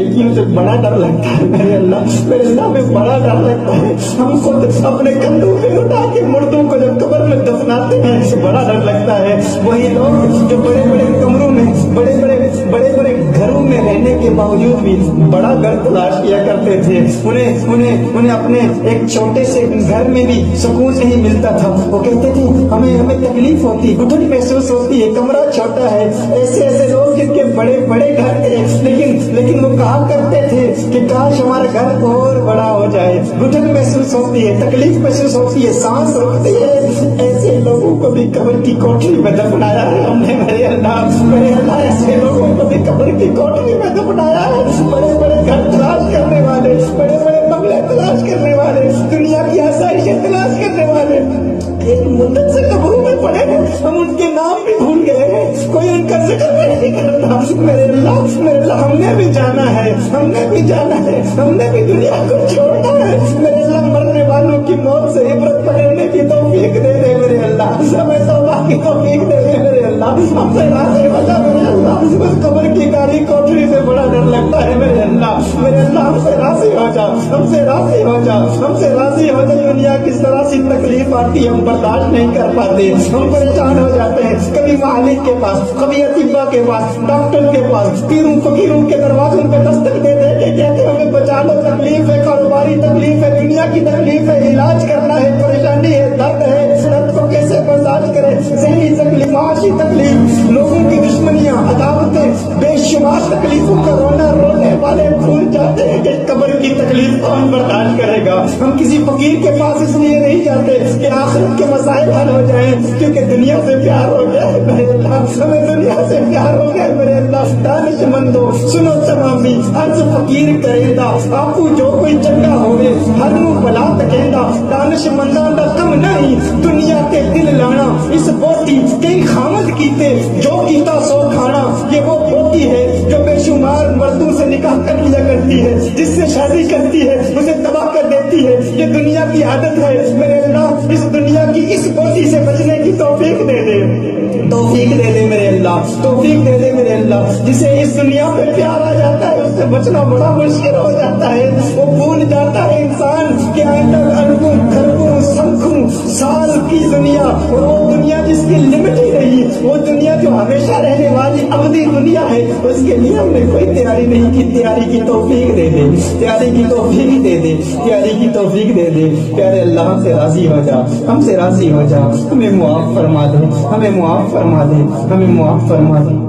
लड़कियों से बड़ा डर लगता है मेरे अल्लाह में बड़ा डर लगता है। हम खुद अपने कंधों पे उठा के मुर्दों को जब कब्र में दफनाते हैं बड़ा डर लगता है। वही लोग जो बड़े बड़े कमरों में बड़े बड़े घरों में रहने के बावजूद भी बड़ा घर तलाश किया करते थे, उन्हें अपने एक छोटे से घर में भी सुकून नहीं मिलता था। वो कहते थे हमें तकलीफ होती, घुटन महसूस होती है, कमरा छोटा है। ऐसे लोग जिनके बड़े बड़े घर थे, लेकिन वो कहा करते थे कि काश हमारा घर और बड़ा हो जाए। घुटन महसूस होती है, तकलीफ महसूस होती है, सांस रुकती है। ऐसे लोगों को भी कब्र की कोठरी में दफनाया है हमने मेरे अल्लाह, ऐसे लोगों को भी कब्र की कोठरी में दफनाया है। बड़े बड़े घर तलाश करने वाले, बड़े बड़े बंगले तलाश करने वाले, दुनिया की आसाइशें तलाश करने वाले एक मुद्दत से कब्रों में पड़े हैं। हम उनके नाम भी भूल गए हैं, कोई उनका जिक्र नहीं करता। मेरे अल्लाह हमने भी जाना है, हमने भी दुनिया को छोड़ना है। मेरे अल्लाह मरने वालों की मौत से इबरत पकड़ने की तौफीक दे दे मेरे अल्लाह, हमें तौबा की तौफीक दे दे मेरे अल्लाह। हमसे राज़ी हो जा मेरे अल्लाह, उस कब्र की काली कोठरी से बड़ा डर लगता है मेरे अल्लाह। हमसे राज़ी हो जा, हमसे राज़ी हो जा। दुनिया की जरा सी तकलीफ आती है हम बर्दाश्त नहीं कर पाते, हम परेशान हो जाते हैं। कभी मालिक के पास, कभी अतीबा के पास, डॉक्टर के पास, पीरों फकीरों के दरवाजों पे दस्तक दे दे के कहते हमें बचा लो, तकलीफ है, कारोबारी तकलीफ है, दुनिया की तकलीफ है, इलाज करना है, परेशानी है, दर्द है, दर्द को कैसे बर्दाश्त करें, ज़हनी तकलीफ, माशी तकलीफ, लोगों की दुश्मनियां, अदावतें, बेशुमार तकलीफों का रोने वाले भूल जाते हैं कि कब्र की तकलीफ कौन बर्दाश्त करेगा। हम किसी फकीर के पास इसलिए नहीं जाते कि आखिरत के मसाइल हल हो जाए, क्योंकि दुनिया से प्यार हो गया है मेरे अल्लाह, हमें दुनिया से प्यार हो गया है मेरे अल्लाह। दानिशमंदो सुनो तमामी, अर्ज फकीर करेंदा आपू जो कोई चंगा होवे, हर नू भला तकेंदा। दानिशमंदा दा कम नहीं दुनिया के दिल लाना, इस बोटी कई खामद कीते जो कीता सो खाना। ये वो बोटी है जो बेशुमार मर्दों से निकाह कर लिया करती है, जिससे शादी करती है उसे तबाह कर देती है। ये दुनिया की आदत है मेरे अल्लाह, इस दुनिया की इस बोटी से बचने की तौफीक दे दे, तौफीक दे दे मेरे अल्लाह, तौफीक दे दे मेरे अल्लाह। जिसे इस दुनिया पे प्यार आ जाता है उससे बचना बड़ा मुश्किल हो जाता है। वो भूल जाता है इंसान कि अरबों खरबों संखों साल की दुनिया, और वो दुनिया जिसकी लिमिट ही नहीं, वो दुनिया जो हमेशा रहने वाली अवधि दुनिया है, उसके लिए हमने कोई तैयारी नहीं की। तैयारी की तौफीक दे दे, तैयारी की तौफीक दे दे, तैयारी की तौफीक दे दे। प्यारे अल्लाह हमसे राजी हो जा, हमसे राजी हो जा, हमें मुआफ फरमा दे, हमें मुआफ फरमा दे, हमें मुआफ फरमा दे।